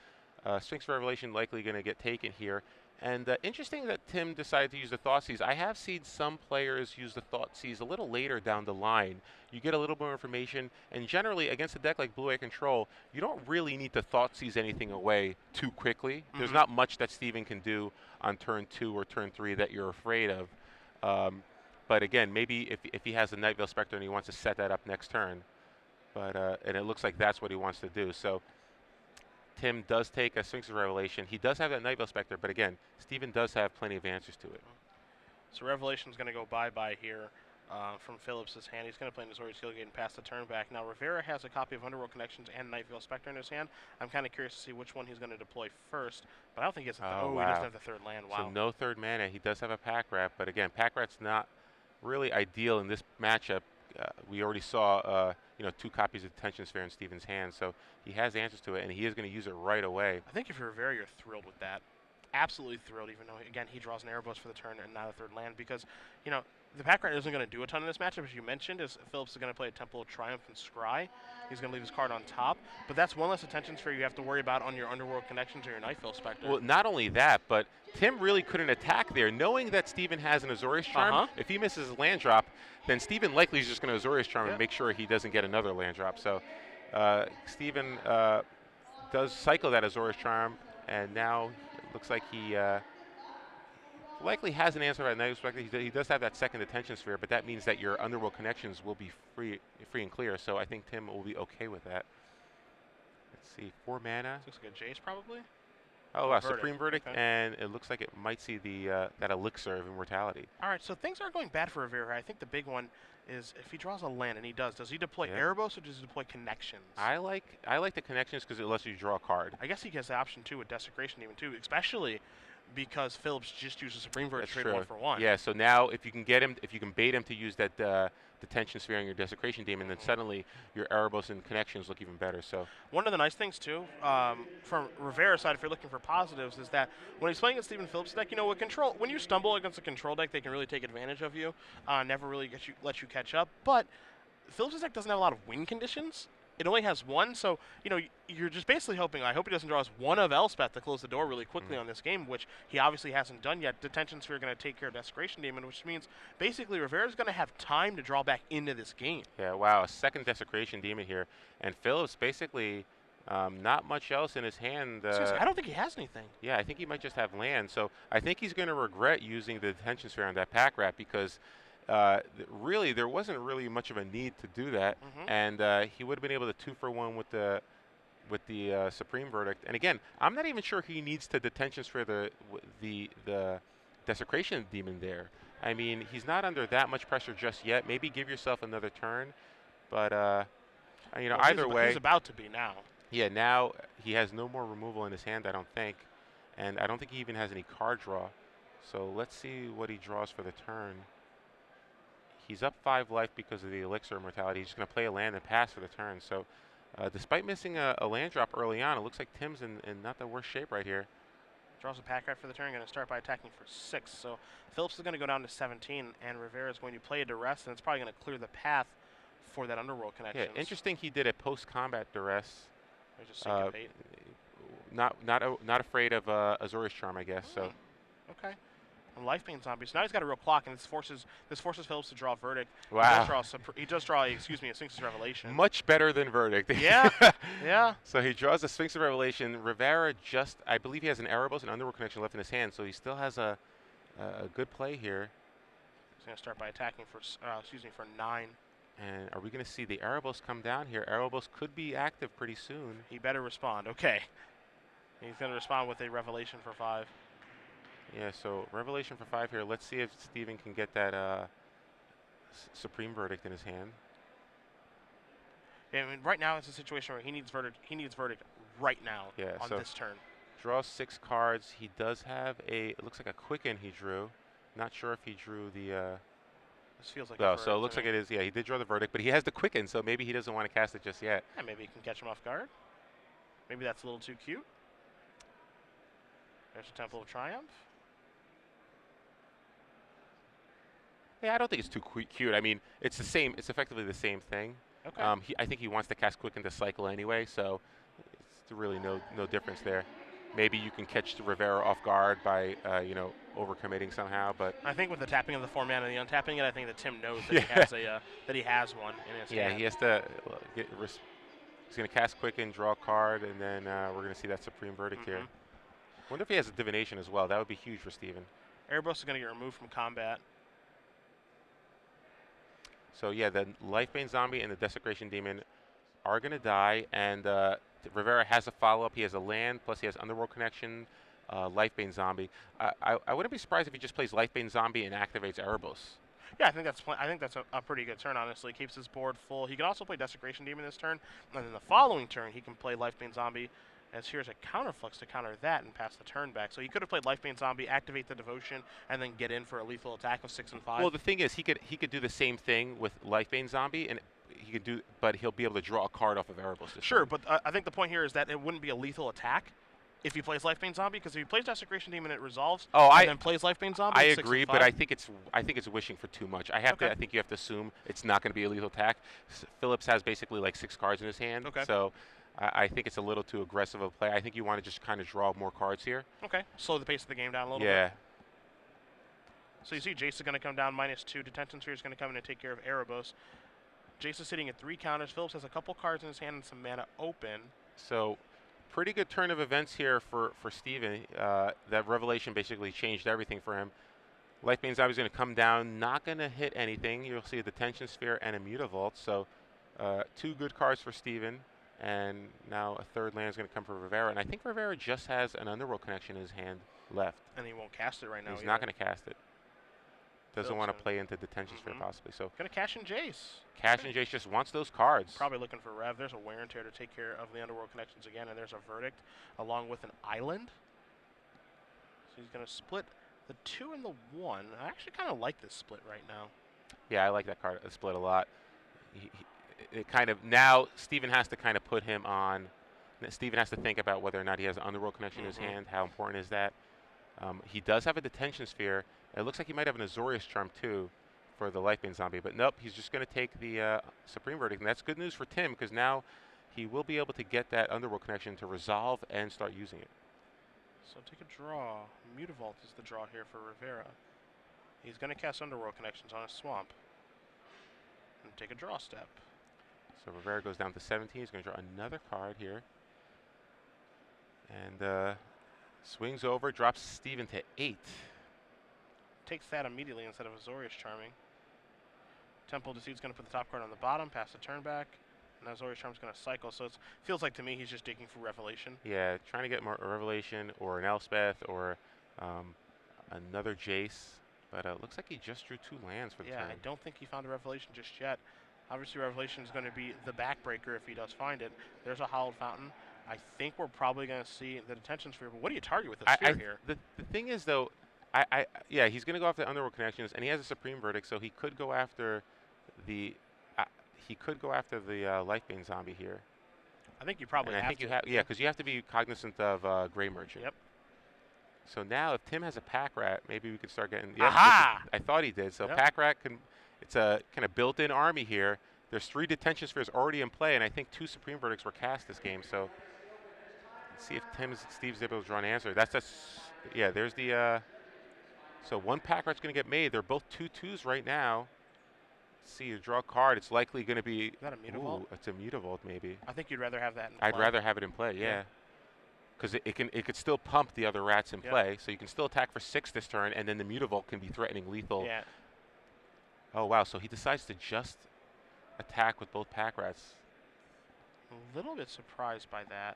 Sphinx of Revelation likely going to get taken here. And interesting that Tim decided to use the Thoughtseize. I have seen some players use the Thoughtseize a little later down the line. You get a little more information, and generally against a deck like Blue-White Control, you don't really need to Thoughtseize anything away too quickly. There's not much that Steven can do on turn 2 or turn 3 that you're afraid of. But again, maybe if he has a Night Veil Spectre and he wants to set that up next turn, and it looks like that's what he wants to do. So Tim does take a Sphinx of Revelation. He does have that Night Veil Spectre, but again, Steven does have plenty of answers to it. So Revelation's going to go bye-bye here from Phillips' hand. He's going to play Azorius Guildgate and pass the turn back. Now, Rivera has a copy of Underworld Connections and Night Veil Spectre in his hand. I'm kind of curious to see which one he's going to deploy first, but I don't think he has wow. He doesn't have the third land. Wow. So no third mana. He does have a Pack Rat, but again, Pack Rat's not really ideal in this matchup. We already saw 2 copies of Detention Sphere in Steven's hand, so he has answers to it, and he is going to use it right away. I think if you're Rivera, you're thrilled with that. Absolutely thrilled, even though, again, he draws an Erebos for the turn and not a third land, because, the Pack Rat isn't going to do a ton in this matchup, as you mentioned, as Phillips is going to play a Temple of Triumph and Scry. He's going to leave his card on top, but that's one less Detention Sphere you have to worry about on your Underworld Connections or your Night Veil Spectre. Well, not only that, but Tim really couldn't attack there, knowing that Steven has an Azorius Charm. If he misses his land drop, then Steven likely is just going to Azorius Charm and make sure he doesn't get another land drop. So Steven does cycle that Azorius Charm, and now it looks like he likely has an answer by Night Veil Spectre. He does have that second Detention Sphere, but that means that your Underworld Connections will be free and clear. So I think Tim will be okay with that. Let's see, 4 mana. Looks like a Jace, probably. Oh, wow, Supreme Verdict, and it looks like it might see the that Elixir of Immortality. All right, so things aren't going bad for Rivera. I think the big one is if he draws a land, and he does he deploy Erebos or does he deploy Connections? I like the Connections because it lets you draw a card. I guess he gets the option too with Desecration Demon too, especially because Phillips just uses Supreme Verdict to trade 1 for 1. Yeah, so now if you can bait him to use that Detention Sphere on your Desecration Demon, then suddenly your Erebos and Connections look even better. So one of the nice things too, from Rivera's side, if you're looking for positives, is that when he's playing against Steven Phillips' deck, with control, when you stumble against a control deck, they can really take advantage of you, never really let you catch up. But Phillips' deck doesn't have a lot of win conditions. It only has 1, so you're just basically hoping. I hope he doesn't draw us 1 of Elspeth to close the door really quickly on this game, which he obviously hasn't done yet. Detention Sphere going to take care of Desecration Demon, which means basically Rivera's going to have time to draw back into this game. Yeah, wow, a second Desecration Demon here, and Phillips basically not much else in his hand. Seriously, I don't think he has anything. Yeah, I think he might just have land. So I think he's going to regret using the Detention Sphere on that Pack Rat because. Really, there wasn't really much of a need to do that, and he would have been able to 2 for 1 with the Supreme Verdict. And again, I'm not even sure he needs to Detention Sphere the Desecration Demon there. I mean, he's not under that much pressure just yet. Maybe give yourself another turn, but either way, he's about to be now. Yeah, now he has no more removal in his hand, I don't think, and I don't think he even has any card draw. So let's see what he draws for the turn. He's up 5 life because of the Elixir Immortality. He's just going to play a land and pass for the turn. So despite missing a land drop early on, it looks like Tim's in not the worst shape right here. Draws a Pack Rat for the turn, going to start by attacking for 6. So Phillips is going to go down to 17, and Rivera is going to play a Duress, and it's probably going to clear the path for that Underworld connection. Yeah, interesting he did a post-combat Duress. Just syncopate. Not afraid of Azorius Charm, I guess. So. Okay. Lifebane Zombie. So now he's got a real clock, and this forces Phillips to draw a Verdict. Wow. He does draw a Sphinx's Revelation. Much better than Verdict. Yeah, yeah. So he draws a Sphinx of Revelation. Rivera I believe he has an Erebos and Underworld Connection left in his hand, so he still has a good play here. He's going to start by attacking for 9. And are we going to see the Erebos come down here? Erebos could be active pretty soon. He better respond. Okay. He's going to respond with a Revelation for 5. Yeah, so Revelation for 5 here. Let's see if Steven can get that Supreme Verdict in his hand. Yeah, I mean, right now it's a situation where he needs Verdict. He needs Verdict right now on this turn. Draws 6 cards. He does have it looks like a Quicken he drew. Not sure if he drew the. This feels like. Oh, so it looks like it is. Yeah, he did draw the Verdict, but he has the Quicken, so maybe he doesn't want to cast it just yet. Yeah, maybe he can catch him off guard. Maybe that's a little too cute. There's a Temple of Triumph. Yeah, I don't think it's too cute. I mean, it's the same. It's effectively the same thing. Okay. I think he wants to cast Quicken to cycle anyway, so it's really no difference there. Maybe you can catch the Rivera off guard by overcommitting somehow, but I think with the tapping of the 4 mana and the untapping it, I think that Tim knows that yeah, he has a that he has one in his yeah, hand. he has to he's going to cast Quicken, draw a card, and then we're going to see that Supreme Verdict here. Wonder if he has a Divination as well. That would be huge for Steven. Erebos is going to get removed from combat. So yeah, the Lifebane Zombie and the Desecration Demon are going to die, and Rivera has a follow-up. He has a land, plus he has Underworld Connection, Lifebane Zombie. I wouldn't be surprised if he just plays Lifebane Zombie and activates Erebos. Yeah, I think that's a pretty good turn, honestly. Keeps his board full. He can also play Desecration Demon this turn, and then the following turn he can play Lifebane Zombie, as here's a Counterflux to counter that and pass the turn back. So he could have played Lifebane Zombie, activate the Devotion, and then get in for a lethal attack of 6 and 5. Well, the thing is, he could do the same thing with Lifebane Zombie, and but he'll be able to draw a card off of Erebos. Sure, but I think the point here is that it wouldn't be a lethal attack if he plays Lifebane Zombie, because if he plays Desecration Demon, it resolves. And then plays Lifebane Zombie. I agree, but I think it's wishing for too much. I think you have to assume it's not going to be a lethal attack. Phillips has basically like 6 cards in his hand, so I think it's a little too aggressive of a play. I think you want to just kind of draw more cards here. Okay, slow the pace of the game down a little bit. Yeah. So you see Jace is going to come down -2. Detention Sphere is going to come in and take care of Erebos. Jace is sitting at 3 counters. Phillips has a couple cards in his hand and some mana open. So pretty good turn of events here for Steven. That Revelation basically changed everything for him. Lifebane Zombie is going to come down, not going to hit anything. You'll see a Detention Sphere and a Mutavault. So 2 good cards for Steven. And now a third land is going to come for Rivera. And I think Rivera just has an Underworld Connection in his hand left. And he won't cast it right now. He's not going to cast it. Doesn't want to play into Detention Sphere possibly. So going to cash in Jace. Cash in Jace just wants those cards. Probably looking for Rev. There's a Wear and Tear to take care of the Underworld Connections again. And there's a Verdict along with an Island. So he's going to split the 2 and the 1. I actually kind of like this split right now. Yeah, I like that card split a lot. It kind of now Steven has to kind of put him on. Steven has to think about whether or not he has an Underworld Connection in his hand. How important is that? He does have a Detention Sphere. It looks like he might have an Azorius Charm too for the Lifebane Zombie, but nope, he's just going to take the Supreme Verdict, and that's good news for Tim because now he will be able to get that Underworld Connection to resolve and start using it. So take a draw. Mutavault is the draw here for Rivera. He's going to cast Underworld Connections on his Swamp and take a draw step. So Rivera goes down to 17. He's going to draw another card here. And swings over, drops Steven to 8. Takes that immediately instead of Azorius Charming. Temple Deceit's going to put the top card on the bottom, pass the turn back. And Azorius Charm's going to cycle. So it feels like to me he's just digging for Revelation. Yeah, trying to get more Revelation or an Elspeth or another Jace. But it looks like he just drew 2 lands for the turn. Yeah, I don't think he found a Revelation just yet. Obviously, Revelation is going to be the backbreaker if he does find it. There's a Hallowed Fountain. I think we're probably going to see the Detention Sphere. But what do you target with the sphere here? The thing is, though, yeah, he's going to go after the Underworld Connections, and he has a Supreme Verdict, so he could go after the Lifebane Zombie here. I think you probably have to. Yeah, because you have to be cognizant of Grey Merchant. Yep. So now, if Tim has a Pack Rat, maybe we could start getting. Yeah, aha! I thought he did. So yep. Pack Rat can. It's a kind of built-in army here. There's 3 Detention Spheres already in play, and I think 2 Supreme Verdicts were cast this game. So let's see if Steve's able to draw an answer. Yeah. There's the. So 1 Pack Rat's going to get made. They're both 2/2s right now. Let's see, you draw a card. It's likely going to be. Is that a Mutavault? Ooh, it's a Mutavault, maybe. I think you'd rather have that in play. I'd rather have it in play, yeah. Because it could still pump the other rats in play, so you can still attack for 6 this turn, and then the Mutavault can be threatening lethal. Yeah. Oh, wow, so he decides to just attack with both Pack Rats. A little bit surprised by that.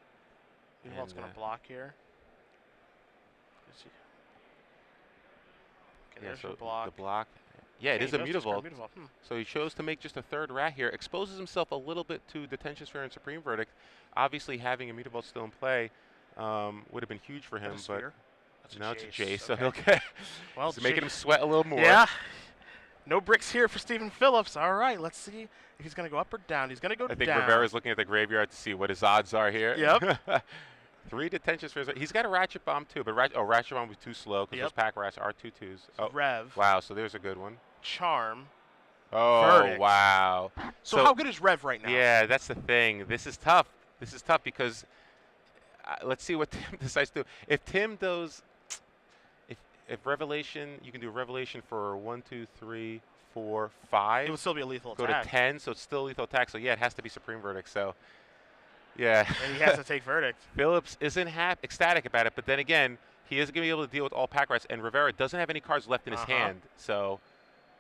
Mutavault's going to block here. Let's see. Okay, there's the block. The block. Yeah, it is a Mutavault. Hmm. So he chose to make just a 3rd rat here. Exposes himself a little bit to Detention Sphere and Supreme Verdict. Obviously, having a Mutavault still in play would have been huge for him. But now it's a Jace, so he'll get. Well, it's making him sweat a little more. Yeah. No bricks here for Steven Phillips. All right, let's see if he's going to go up or down. He's going to go down. I think Rivera's looking at the graveyard to see what his odds are here. Yep. 3 Detention Spheres. He's got a Ratchet Bomb too, but Ratchet Bomb was too slow because those Pack Rats are 2/2s. So Rev. Wow, so there's a good one. Charm. Oh, Verdict. wow. So how good is Rev right now? Yeah, that's the thing. This is tough. This is tough because let's see what Tim decides to do. If Tim does, if Revelation, you can do Revelation for 1, 2, 3, 4, 5. It would still be a lethal Go attack. to 10, so it's still lethal attack. So yeah, it has to be Supreme Verdict. So yeah. And he has to take Verdict. Phillips isn't ecstatic about it, but then again, he isn't going to be able to deal with all pack rats, and Rivera doesn't have any cards left in his hand. So,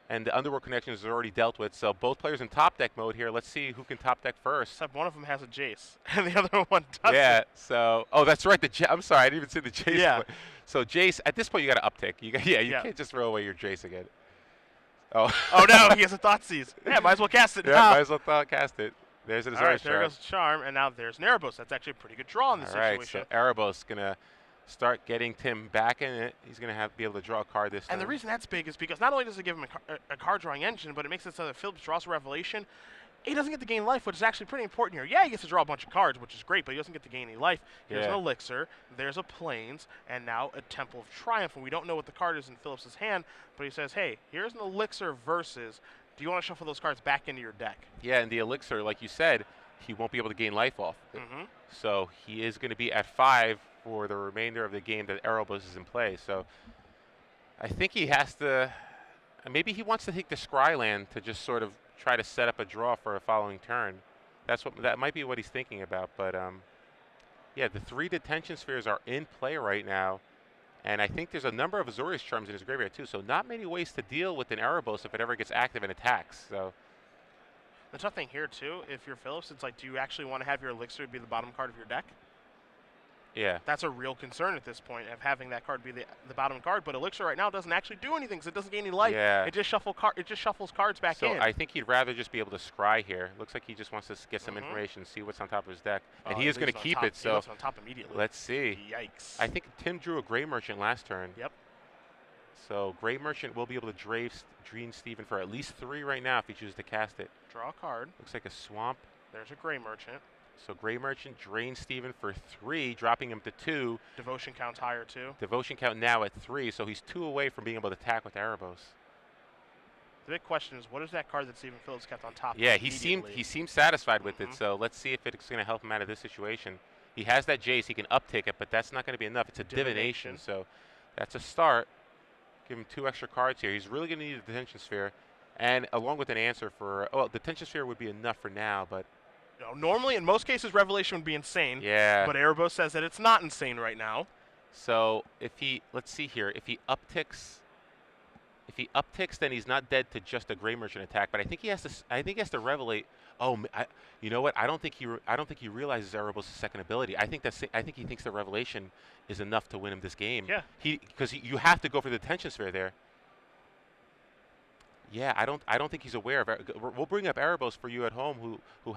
and the Underworld Connections is already dealt with. So both players in top deck mode here. Let's see who can top deck first. Except one of them has a Jace, and the other one doesn't. Yeah. So, oh, that's right. I'm sorry, I didn't even see the Jace. Yeah. So Jace, at this point, you got to uptick. You can't just throw away your Jace again. Oh. Oh no, he has a Thoughtseize. Yeah, might as well cast it. Yeah, now. might as well cast it. There's an All right, Azorius there Charm. goes Charm, and now there's an Erebos. That's actually a pretty good draw in this situation. All right, so Erebos gonna start getting Tim back in it. He's gonna be able to draw a card this time. And the reason that's big is because not only does it give him a card drawing engine, but it makes it so that Phillips draws a Revelation. He doesn't get to gain life, which is actually pretty important here. Yeah, he gets to draw a bunch of cards, which is great, but he doesn't get to gain any life. Here's an Elixir, there's a Plains, and now a Temple of Triumph. And we don't know what the card is in Phillips' hand, but he says, hey, here's an Elixir versus, do you want to shuffle those cards back into your deck? Yeah, and the Elixir, like you said, he won't be able to gain life off. So he is going to be at 5 for the remainder of the game that Erebos is in play. So I think he has to, maybe he wants to take the Scryland to just sort of try to set up a draw for a following turn. That might be what he's thinking about. But yeah, the 3 Detention Spheres are in play right now. And I think there's a number of Azorius Charms in his graveyard too. So not many ways to deal with an Erebos if it ever gets active and attacks. So the tough thing here too, if you're Phillips, it's like, do you actually want to have your Elixir be the bottom card of your deck? yeah. That's a real concern at this point of having that card be the bottom card. But Elixir right now doesn't actually do anything because it doesn't gain any life. Yeah. It just shuffles cards back in. So I think he'd rather just be able to scry here. Looks like he just wants to get some information, see what's on top of his deck, and he is going to keep it. So on top immediately. Let's see. Yikes! I think Tim drew a Gray Merchant last turn. Yep. So Gray Merchant will be able to drain Steven for at least 3 right now if he chooses to cast it. Draw a card. Looks like a Swamp. There's a Gray Merchant. So Gray Merchant drains Steven for 3, dropping him to 2. Devotion count higher too. Devotion count now at 3, so he's 2 away from being able to attack with Erebos. The big question is, what is that card that Steven Phillips kept on top? Yeah, he seemed satisfied with it. So let's see if it's going to help him out of this situation. He has that Jace, he can uptake it, but that's not going to be enough. It's a divination, so that's a start. Give him 2 extra cards here. He's really going to need a Detention Sphere, and along with an answer for. Well, Detention Sphere would be enough for now, but. Normally, in most cases, Revelation would be insane. Yeah. But Erebos says that it's not insane right now. So if he, let's see here, if he upticks, then he's not dead to just a Gray Merchant attack. But I think he has to. I think he has to revelate. Oh, you know what? I don't think he realizes Erebos' second ability. I think he thinks the Revelation is enough to win him this game. Yeah. Because you have to go for the Detention Sphere there. Yeah, I don't think he's aware of it. We'll bring up Erebos for you at home who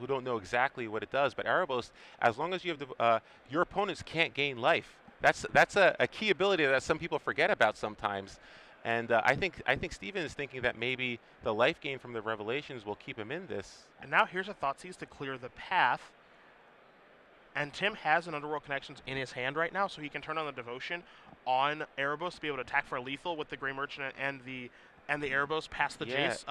don't know exactly what it does. But Erebos, as long as you have your opponents can't gain life. That's a key ability that some people forget about sometimes. And I think Steven is thinking that maybe the life gain from the Revelations will keep him in this. And now here's a Thoughtseize to clear the path. And Tim has an Underworld Connections in his hand right now, so he can turn on the Devotion on Erebos to be able to attack for a lethal with the Gray Merchant and the Erebos past the Jace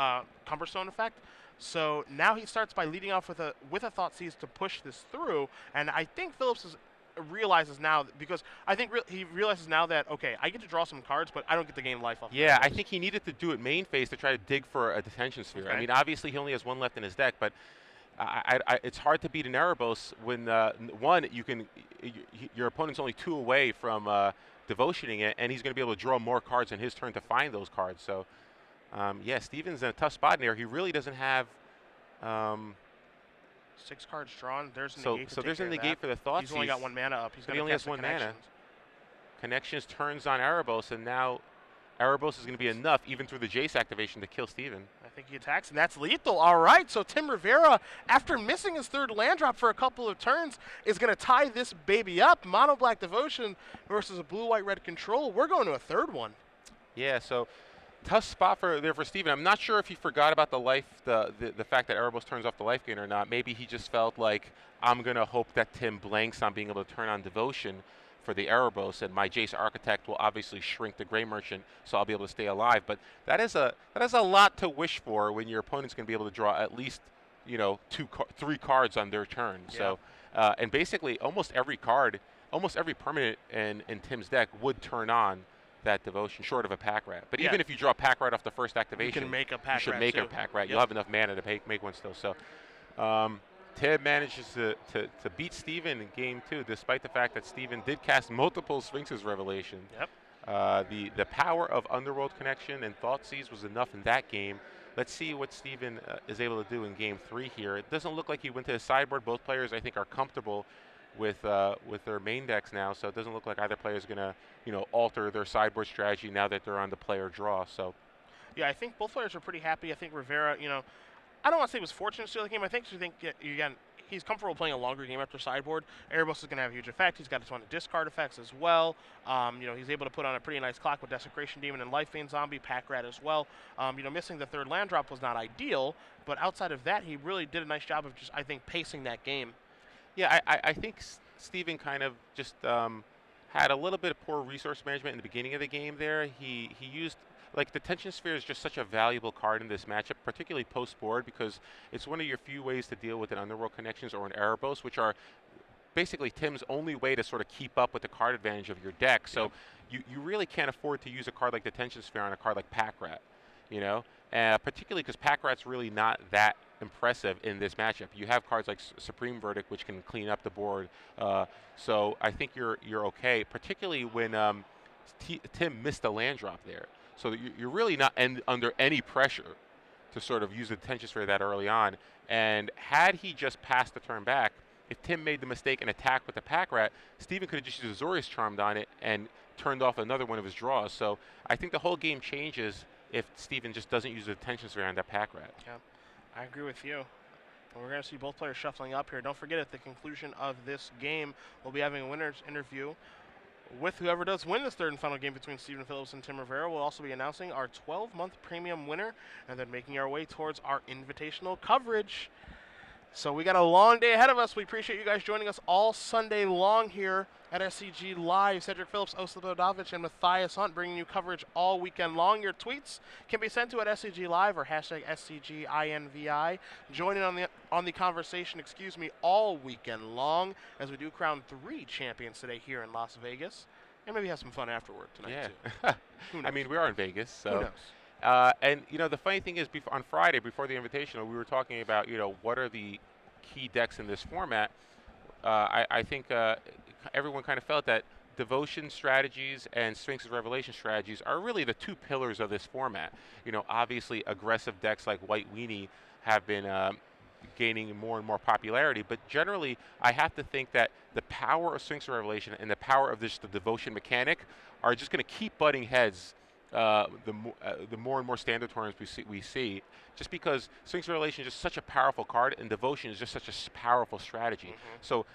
Cumberstone effect. So now he starts by leading off with a Thoughtseize to push this through. And I think Phillips realizes now, because I think he realizes now that, okay, I get to draw some cards, but I don't get to gain life off of Yeah, Erebos. I think he needed to do it main phase to try to dig for a Detention Sphere. Okay. I mean, obviously he only has 1 left in his deck, but it's hard to beat an Erebos when one, your opponent's only 2 away from devotioning it, and he's going to be able to draw more cards in his turn to find those cards. So, yeah, Steven's in a tough spot there. He really doesn't have. 6 cards drawn. There's a negate. So there's a negate for the Thoughtseize. He's only got 1 mana up. He only has 1 mana. Connections turns on Erebos, and now Erebos is going to be enough, even through the Jace activation, to kill Steven. I think he attacks, and that's lethal. All right, so Tim Rivera, after missing his 3rd land drop for a couple of turns, is going to tie this baby up. Mono Black Devotion versus a blue-white-red control. We're going to a 3rd one. Yeah, so tough spot for Steven. I'm not sure if he forgot about the life, the fact that Erebos turns off the life gain or not. Maybe he just felt like, I'm going to hope that Tim blanks on being able to turn on Devotion for the Erebos, and my Jace Architect will obviously shrink the Gray Merchant, so I'll be able to stay alive. But that is a lot to wish for when your opponent's going to be able to draw at least, you know, 3 cards on their turn. Yeah. So, and basically almost every card, almost every permanent in Tim's deck would turn on that Devotion, short of a Pack Rat. But even if you draw Pack Rat off the first activation, you can make a Pack Rat. You should make a Pack Rat. You'll have enough mana to make one still. So. Tim manages to beat Steven in game 2, despite the fact that Steven did cast multiple Sphinx's Revelation. Yep. The power of Underworld Connection and Thoughtseize was enough in that game. Let's see what Steven is able to do in game 3 here. It doesn't look like he went to his sideboard. Both players, I think, are comfortable with their main decks now, so it doesn't look like either player is going to, you know, alter their sideboard strategy now that they're on the player draw. So, yeah, I think both players are pretty happy. I think Rivera, you know, I don't want to say he was fortunate to steal the game. I think again, he's comfortable playing a longer game after sideboard. Erebos is going to have a huge effect. He's got a ton of discard effects as well. You know, he's able to put on a pretty nice clock with Desecration Demon and Life Vein Zombie, Pack Rat as well. You know, missing the 3rd land drop was not ideal, but outside of that, he really did a nice job of just, I think, pacing that game. Yeah, I think Steven kind of just had a little bit of poor resource management in the beginning of the game there. He used, like, the Tension Sphere is just such a valuable card in this matchup, particularly post-board, because it's one of your few ways to deal with an Underworld Connections or an Erebos, which are basically Tim's only way to sort of keep up with the card advantage of your deck. So you really can't afford to use a card like the Tension Sphere on a card like Pack Rat, you know? Particularly because Pack Rat's really not that impressive in this matchup. You have cards like Supreme Verdict, which can clean up the board. So I think you're okay, particularly when Tim missed a land drop there. So you're really not under any pressure to sort of use the Tension Sphere that early on. And had he just passed the turn back, if Tim made the mistake and attacked with the Pack Rat, Steven could have just used Azorius Charmed on it and turned off another one of his draws. So I think the whole game changes if Steven just doesn't use the Tension Sphere on that Pack Rat. Yeah, I agree with you. And we're going to see both players shuffling up here. Don't forget, at the conclusion of this game, we'll be having a winner's interview with whoever does win this 3rd and final game between Steven Phillips and Tim Rivera. We'll also be announcing our 12-month premium winner and then making our way towards our invitational coverage. So we got a long day ahead of us. We appreciate you guys joining us all Sunday long here at SCG Live. Cedric Phillips, Oslab Dodovich, and Matthias Hunt bringing you coverage all weekend long. Your tweets can be sent to at SCG Live or hashtag SCGINVI. Join in on the conversation, all weekend long as we do crown 3 champions today here in Las Vegas. And maybe have some fun afterward tonight, too. I mean, we are in Vegas, so. Who knows? And, you know, the funny thing is, on Friday, before the Invitational, we were talking about, you know, what are the key decks in this format. I think everyone kind of felt that Devotion strategies and Sphinx's Revelation strategies are really the 2 pillars of this format. You know, obviously aggressive decks like White Weenie have been gaining more and more popularity, but generally I have to think that the power of Sphinx's Revelation and the power of the Devotion mechanic are just going to keep butting heads the more and more standard tournaments we see, just because Sphinx's Revelation is just such a powerful card, and Devotion is just such a powerful strategy. So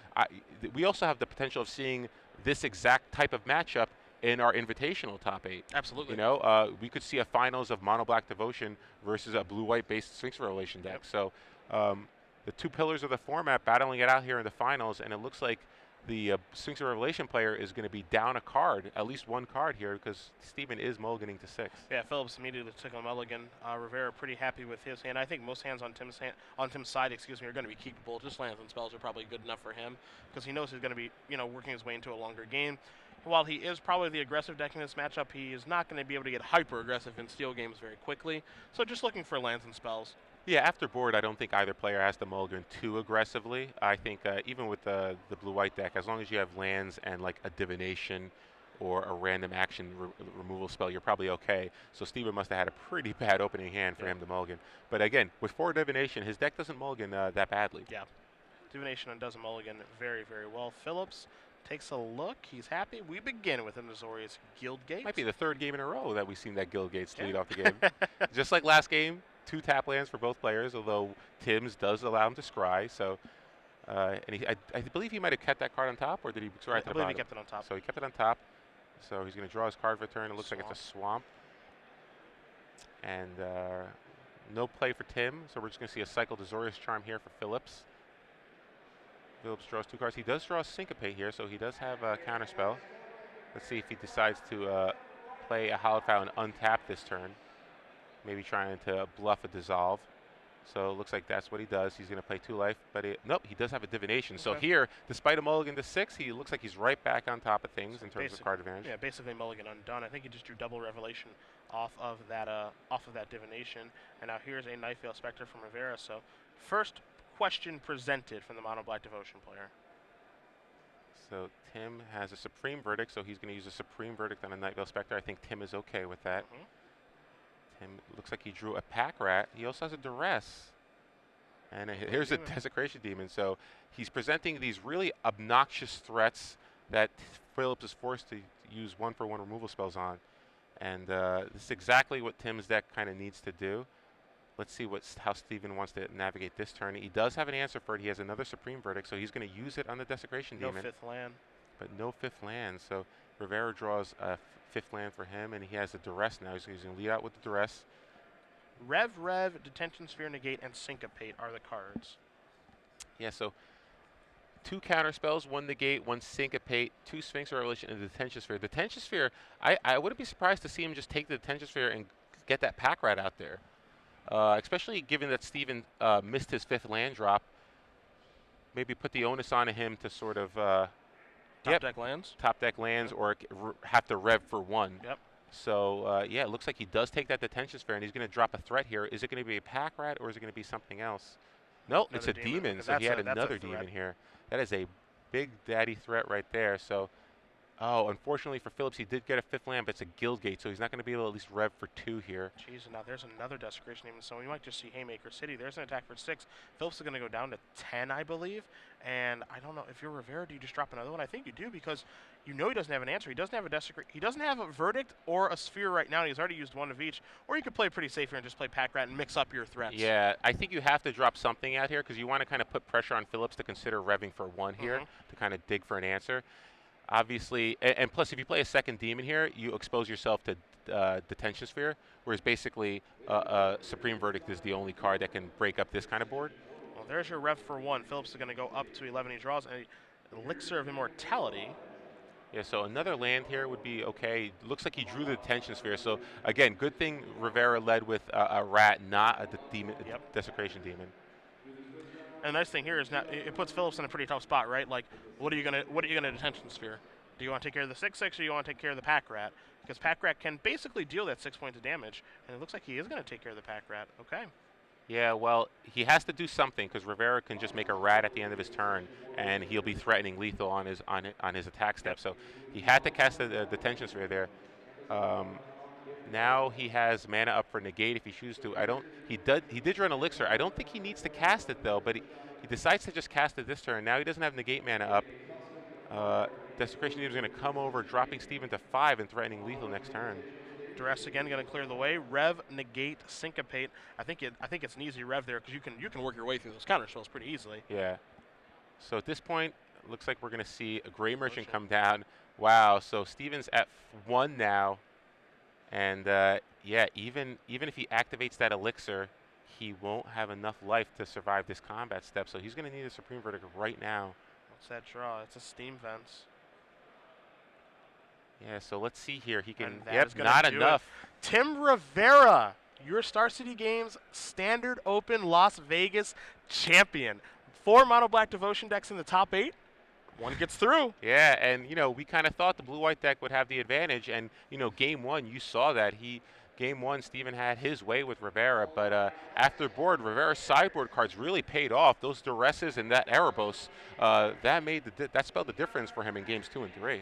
we also have the potential of seeing this exact type of matchup in our invitational top 8. Absolutely. You know, we could see a finals of Mono Black Devotion versus a blue-white based Sphinx's Revelation deck. So the 2 pillars of the format battling it out here in the finals, and it looks like the Sphinx's Revelation player is going to be down a card, at least 1 card here, because Steven is mulliganing to 6. Yeah, Phillips immediately took a mulligan. Rivera pretty happy with his hand. I think most hands on Tim's side, are going to be keepable. Just lands and spells are probably good enough for him because he knows he's going to be, you know, working his way into a longer game. While he is probably the aggressive deck in this matchup, he is not going to be able to get hyper aggressive in steal games very quickly. So just looking for lands and spells. Yeah, after board, I don't think either player has to mulligan too aggressively. I think even with the blue-white deck, as long as you have lands and like a divination or a random action removal spell, you're probably okay. So Steven must have had a pretty bad opening hand for him to mulligan. But again, with 4 divination, his deck doesn't mulligan that badly. Yeah, divination and doesn't mulligan very, very well. Phillips takes a look. He's happy. We begin with an Azorius Guildgate. Might be the 3rd game in a row that we've seen that Guildgate lead off the game. Just like last game. 2 tap lands for both players, although Tim's does allow him to scry. So, and I believe he might have kept that card on top, or did he scry to the bottom? I believe he kept it on top. So he kept it on top. So he's going to draw his card for a turn. It looks like it's a swamp. And no play for Tim, so we're just going to see a cycled Azorius Charm here for Phillips. Phillips draws 2 cards. He does draw a Syncopate here, so he does have a counterspell. Let's see if he decides to play a Hallowed Foul and untap this turn. Maybe trying to bluff a Dissolve. So it looks like that's what he does. He's going to play 2 life, but nope, he does have a Divination. Okay. So here, despite a mulligan to 6, he looks like he's right back on top of things in terms of card advantage. Yeah, basically mulligan undone. I think he just drew double Revelation off of that Divination. And now here's a Night Veil Spectre from Rivera. So first question presented from the Mono Black Devotion player. So Tim has a Supreme Verdict, so he's going to use a Supreme Verdict on a Night Veil Spectre. I think Tim is okay with that. Tim looks like he drew a Pack Rat. He also has a Duress. And here's a Desecration Demon. So he's presenting these really obnoxious threats that Phillips is forced to use 1-for-1 removal spells on. And this is exactly what Tim's deck kind of needs to do. Let's see how Steven wants to navigate this turn. He does have an answer for it. He has another Supreme Verdict, so he's going to use it on the Desecration Demon. No 5th land. But no 5th land. So Rivera draws a 5th land for him, and he has a Duress now. He's going to lead out with the Duress. Rev, Detention Sphere, Negate, and Syncopate are the cards. Yeah, so 2 counter spells, 1 Negate, 1 Syncopate, 2 Sphinx Revelation, and a Detention Sphere. Detention Sphere, I wouldn't be surprised to see him just take the Detention Sphere and get that Pack Rat out there. Especially given that Steven missed his 5th land drop. Maybe put the onus on him to sort of top deck lands? Top deck lands, or have to rev for 1. Yep. So, yeah, it looks like he does take that Detention Sphere, and he's going to drop a threat here. Is it going to be a Pack Rat, or is it going to be something else? No, it's a demon, so he had another demon here. That is a big daddy threat right there. So, unfortunately for Phillips, he did get a 5th land, but it's a Guild Gate, so he's not going to be able to at least rev for 2 here. Jeez, and now there's another Desecration Demon, so we might just see Haymaker City. There's an attack for 6. Phillips is going to go down to 10, I believe. And I don't know, if you're Rivera, do you just drop another one? I think you do, because you know he doesn't have an answer. He doesn't have a He doesn't have a Verdict or a Sphere right now. He's already used 1 of each. Or you could play pretty safe here and just play Pack Rat and mix up your threats. Yeah, I think you have to drop something out here, because you want to kind of put pressure on Phillips to consider revving for 1 here, to kind of dig for an answer. Obviously, and plus, if you play a second demon here, you expose yourself to Detention Sphere, whereas basically Supreme Verdict is the only card that can break up this kind of board. Well, there's your rev for 1. Phillips is going to go up to 11. He draws an Elixir of Immortality. Yeah, so another land here would be okay. Looks like he drew the Detention Sphere. So, again, good thing Rivera led with a rat, not a Desecration Demon. And the nice thing here is now it puts Phillips in a pretty tough spot, right? Like, what are you gonna Detention Sphere? Do you want to take care of the 6/6, or do you want to take care of the Pack Rat? Because Pack Rat can basically deal that 6 points of damage, and it looks like he is going to take care of the Pack Rat. Okay. Yeah, well, he has to do something, because Rivera can just make a rat at the end of his turn, and he'll be threatening lethal on his attack step. So he had to cast the Detention Sphere there. Now he has mana up for Negate if he chooses to. He did draw an Elixir. I don't think he needs to cast it, though, but he decides to just cast it this turn. Now he doesn't have Negate mana up. Desecration Demon is going to come over, dropping Steven to 5 and threatening lethal next turn. Duress again going to clear the way. Rev, Negate, Syncopate. I think it's an easy rev there, because you can work your way through those counter spells pretty easily. Yeah. So at this point, it looks like we're going to see a Gray Merchant come down. Wow. So Steven's at 1 now. And, yeah, even if he activates that Elixir, he won't have enough life to survive this combat step. So he's going to need a Supreme Verdict right now. What's that draw? It's a Steam Fence. Yeah, so let's see here. He can, not enough. Tim Rivera, your Star City Games Standard Open Las Vegas champion. 4 Mono Black Devotion decks in the top 8. 1 gets through. Yeah, and, we kind of thought the blue-white deck would have the advantage. And, game 1, you saw that. Game 1, Steven had his way with Rivera. But after board, Rivera's sideboard cards really paid off. Those Duresses and that Erebos, that spelled the difference for him in games 2 and 3.